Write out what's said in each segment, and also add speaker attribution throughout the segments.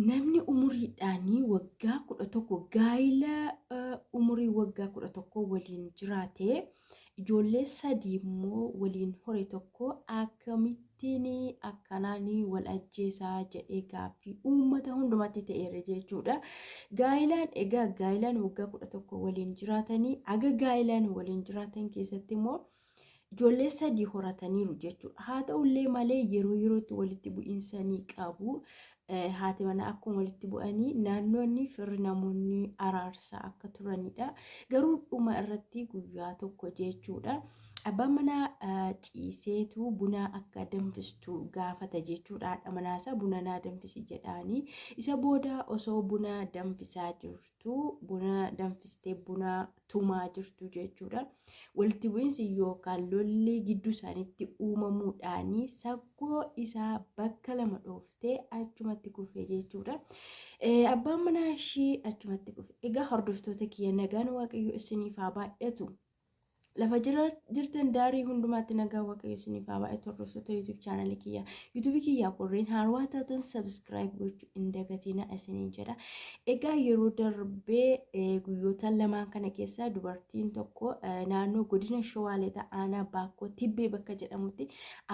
Speaker 1: namni umuriidhaanii waggaa 11 gaa'ila umurii waggaa 11 waliin jiraate ijoollee 3 immoo waliin hore tokko akkamittiin akkanaanii wal ajjeesaa jedhee gaaffii uummata hundumatti ta'eera jechuudha. Gaa'ilaan waggaa 11 waliin jiraatanii aga gaa'ilaan waliin jiraatan keessatti immoo ijoollee 3 horataniiru jechuudha. Haa ta'ullee malee yeroo yerootti walitti bu'iinsa ni qabu. Haati manaa akkuma walitti bu'anii naannoonni firri namoonni araarsaa akka turanidha. Garuu dhuma irratti guyyaa tokko jechuudha. Abbaan manaa ciiseetu buna akka danfistu gaafata jechuudha. Haadha manaasaa buna naa danfisi jedhaanii. Isa booda osoo buna danfisaa jirtu, buna danfistee buna tumaa jirtu jechuudha. Walitti bu'iinsi yookaan lolli gidduu isaaniitti uumamuudhaanii saggoo isaa bakka lama dhooftee achumatti kufee jechuudha. Abbaan manaa ishii achumatti kufe. Egaa hordoftoota kiyya nagaan Waaqayyo isiniif haa baay'atu. Lafa jirtan daarii hundumaatti nagaa Waaqayyo isiniif haa baay'atu. Hordoftoota YouTube channel kiyya. YouTube kiyya qorreen haarawaa taatan subscribe gochuu hin dagatina isiniin jedha. Egaa yeroo darbee guyyoota lamaan kana keessa dubartiin tokko naannoo godina Shawaa aanaa Baakkoo Tibbee bakka jedhamutti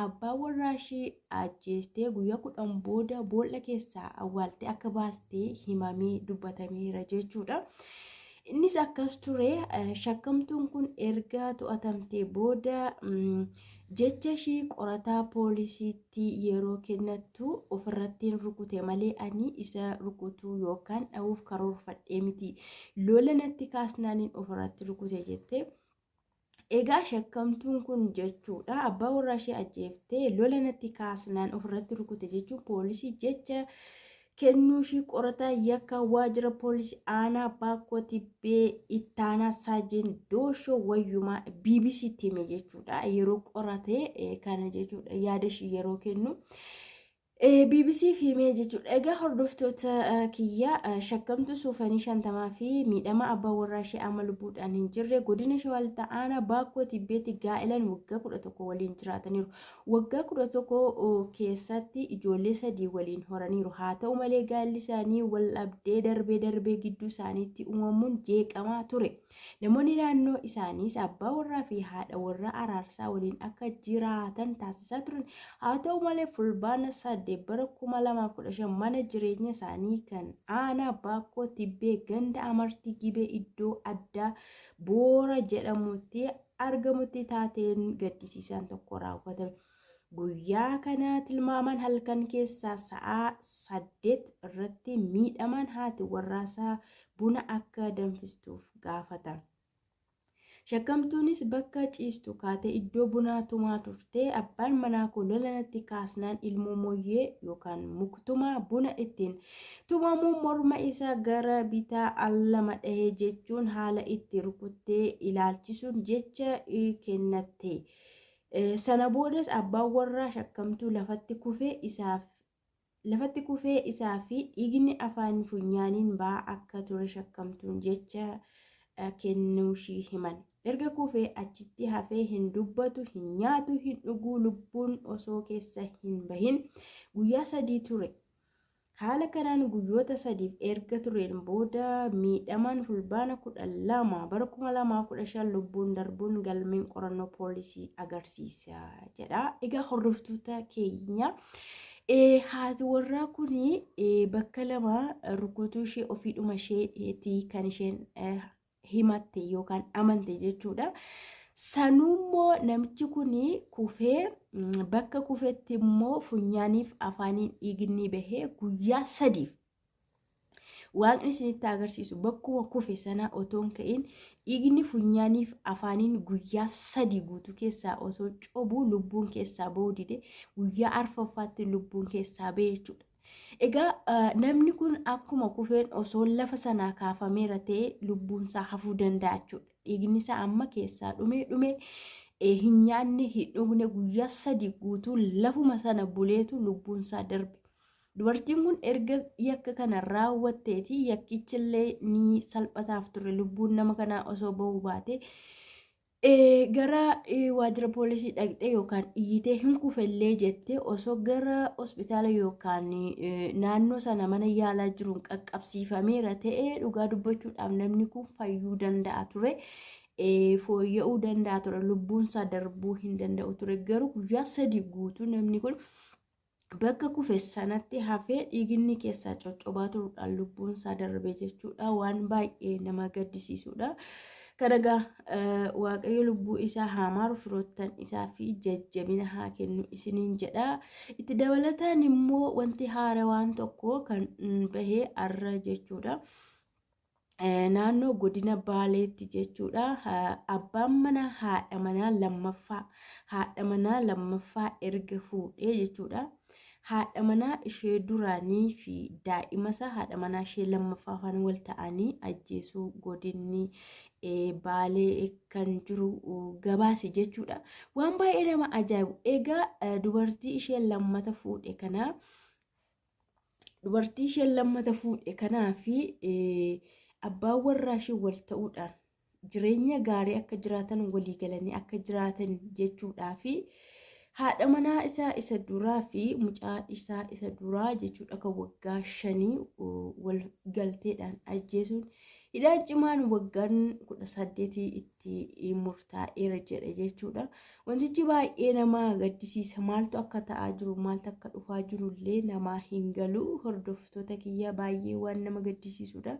Speaker 1: abbaa warraa ishii ajjeestee guyyaa 10 booda boolla keessaa awwaaltee akka baastee himamee dubbatameera jechuudha. Innis akkas ture. Shakkamtuun kun erga to'atamtee booda jecha ishii qorataa poolisiitti yeroo kennattu ofirratti rukute malee ani isa rukutuu yookaan dha'uuf karoorfadhee miti. Lola natti kaasnaaniin ofirratti rukute jette. Egaa shakkamtuun kun jechuudha abbaa warraa ishee ajjeeftee lola natti kaasnaan ofirratti rukute jechuun poolisii jecha kennuu ishii qorataa yakka waajjira poolisii aanaa Baakkoo Tibbee ittaanaa saajin Dooshoo Wayyumaa BBC'tti hime jechuudha. Yeroo qoratee kana jechuudha yaada ishii yeroo kennu. BBC'f himee jechuudha. Egaa hordoftoota kiyya shakkamtuu suufanii 50 fi miidhama abbaa warraa ishee amma lubbuudhaan hin jirre godina Shawaa aanaa Baakkoo Tibbeetti gaa'ilaan waggaa 11 waliin jiraataniiru. Waggaa 11 keessatti ijoollee 3 waliin horaniiru. Haa ta'u malee gaa'illi isaanii wal dhabdee darbee gidduu isaaniitti uumamuun jeeqamaa ture. Namoonni naannoo isaaniis abbaa warraa fi haadha warraa araarsaa waliin akka jiraatan taasisaa turan. Haa ta'u malee fulbaana bara 2015 mana jireenya isaanii kan aanaa Baakkoo Tibbee ganda amartii gibee iddoo addaa boora jedhamutti argamutti taateen gaddisiisaan tokko raawwatame. Guyyaa kana tilmaamaan halkan keessaa sa'aa 8 irratti miidhamaan haati warraasaa buna akka danfistuuf gaafatan. Shakkamtuunis bakka ciistu kaatee iddoo bunaa tumaa turte. Abbaan manaa kun lola natti kaasnaan ilmoo mooyyee yookaan muktumaa buna ittiin tumamuu morma isaa gara bitaa allama dhahee jechuun haala itti rukuttee ilaalchisuun jecha kennatte. Sana boodas abbaan warraa shakkamtuu lafatti kufee isaa fi dhiigni afaan funyaaniin ba'aa akka ture shakkamtuun jecha kennuushii himan. Erga kufee achitti hafee hin dubbatu, hin nyaatu, hin dhuguu, lubbuun osoo keessa hin bahin guyyaa 3 ture. Haala kanaan guyyoota 3 erga tureen booda miidhamaan fulbaana 12 bara 2015 lubbuun darbuun galmeen qorannoo poolisii agarsiisa jedha. Egaa hordoftoota keenya haati warraa kuni bakka lama rukutuu ishee ofiidhuma isheetii kan isheen himatte yookaan amante jechuudha. Sanuummoo namichi kuni kufee bakka kufetti immoo funyaaniif afaaniin dhiigni bahee guyyaa 3 waaqni isinitti agarsiisu bakkuma kufe sana otoon ka'in dhiigni funyaaniif afaaniin guyyaa 3 guutuu keessaa osoo cobuu lubbuun keessaa ba'uu dide guyyaa arfaffaatti lubbuun keessaa ba'e jechuudha. Egaa namni kun akkuma kufeen osoo lafa sanaa kaafameera ta'e lubbuunsaa hafuu danda'a jechuudha. Dhiigni isaa amma keessaa dhume hin nyaanne hin dhugne guyyaa 3 guutuu lafuma sana buleetu lubbuunsaa darbe. Dubartiin kun erga yakka kana raawwatteeti yakkichillee ni salphataaf ture lubbuun nama kanaa osoo ba'uu baate Gara waajjira poolisii dhaqxee yookaan iyyitee hin kufellee jettee osoo gara hospitaala yookaan naannoo sana mana yaalaa jiruun qaqqabsiifameera ta'ee dhugaa dubbachuudhaaf namni kun fayyuu danda'a ture. Fooyya'uu danda'a ture. Lubbuunsaa darbuu hin danda'u ture. Garuu guyyaa 3 guutuu namni kun bakka kufe sanatti hafee dhiigni keessaa coccobaa turuudhaan lubbuunsaa darbee jechuudha. Waan baay'ee nama gaddisiisudha. Kanagaa waaqayyo lubbuu isaa haa maaru, firoottan isaa fi jajjabina haa kennu isiniin jedha. Itti dabalataan immoo wanti haarawaan tokko kan bahee arra jechuudha. Naannoo godina Baaleetti jechuudha. Abbaan mana haadha manaa lammaffaa erga fuudhee jechuudha. Haadha manaa ishee duraanii fi daa'ima isaa haadha manaa ishee lammaffaa faana wal ta'anii ajjeesuu godinni Baalee kan jiru gabaase jechuudha. Waan baay'ee nama ajaa'ibu. Egaa dubartii ishee lammata fuudhe kanaa fi abbaan warraa ishee wal ta'uudhaan jireenya gaarii akka jiraatan walii galanii akka jiraatan jechuudhaa fi haadha manaa isaa isa duraa fi mucaa isaa isa duraa jechuudha kan waggaa 5 wal galteedhaan ajjeesuun hidhaan cimaan waggaan 18 itti murtaa'eera jedha jechuudha. Wantichi baay'ee nama gaddisiisa. Maaltu akka ta'aa jiru, maaltu akka dhufaa jirullee namaa hin galu. Hordoftoota kiyya baay'ee waan nama gaddisiisudha.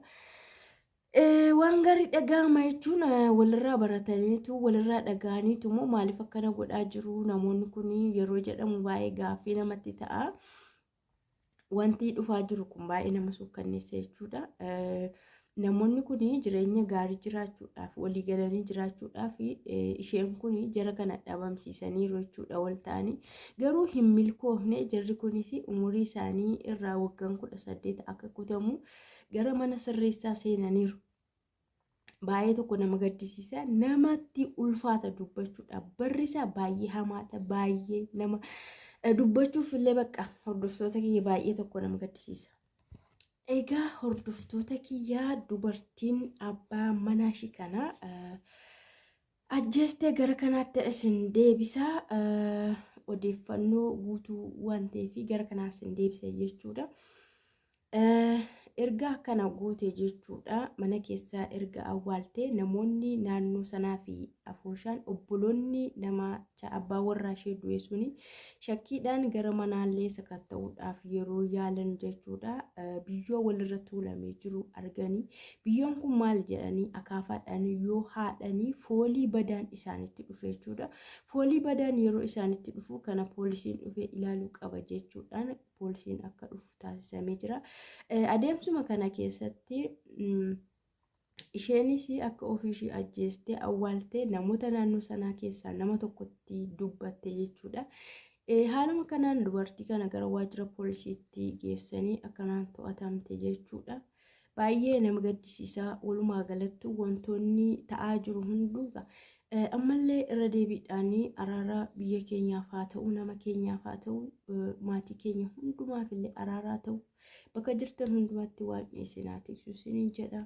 Speaker 1: Waan gaarii dhaga'ama jechuun walirraa barataniitu walirraa dhaga'aniitu immoo maaliif akkana godhaa jiru namoonni kun yeroo jedhamu baay'ee gaaffii namatti ta'a. Wanti dhufaa jiru kun baay'ee nama suukkanneessa jechuudha. Namoonni kun jireenya gaarii jiraachuudhaaf walii galanii jiraachuudhaaf isheen kun jara kana dhabamsiisaniiru jechuudha wal ta'anii. Garuu hin milkoofne. Jarri kunis umurii isaanii irraa waggaan 18 akka kutamu gara mana sirreessaa seenaniiru. Baay'ee tokko nama gaddisiisa. Namatti ulfaata dubbachuudha. Barri isaa baay'ee hamaata. Baay'ee nama dubbachuuf illee bakka hordoftoota kiyya baay'ee tokko nama gaddisiisa. Egaa hordoftoota kiyyaa dubartiin abbaa manaa ishii kana ajjeestee gara kanaatti isin deebisa. Odeeffannoo guutuu waan ta'eef gara kanaas isin deebisa jechuudha. Erga kana goote jechuudha. Mana keessaa erga awwaaltee namoonni naannoo sanaa fi afooshaan obboloonni nama abbaa warraa ishee du'e suni shakkiidhaan gara manaallee sakatta'uudhaaf yeroo yaalan jechuudha. Biyyoo walirra tuulamee jiru arganii biyyoon kun maal jedhanii akaafaadhaan yoo haadhanii foolii badaan isaanitti dhufe jechuudha. Foolii badaan yeroo isaanitti dhufu kana poolisiin dhufee ilaaluu qaba jechuudhaan poolisiin akka dhufu taasisamee jira. Adeemsuma kana keessatti isheenis akka ofiishii ajjeestee awwaaltee namoota naannoo sanaa keessaa nama tokkotti dubbatte jechuudha. Haaluma kanaan dubartii kana gara waajjira poolisiitti geessanii akkanaan to'atamte jechuudha. Baay'ee nama gaddisiisa. Walumaa galatti wantoonni ta'aa jiru hunduu ammallee irra deebiidhaan araara biyya keenyaaf haa ta'u, nama keenyaaf haa ta'u, maatii keenya hundumaaf illee araaraa ta'u bakka jirtan hundumatti waan isin haa tiksu isiniin jedha.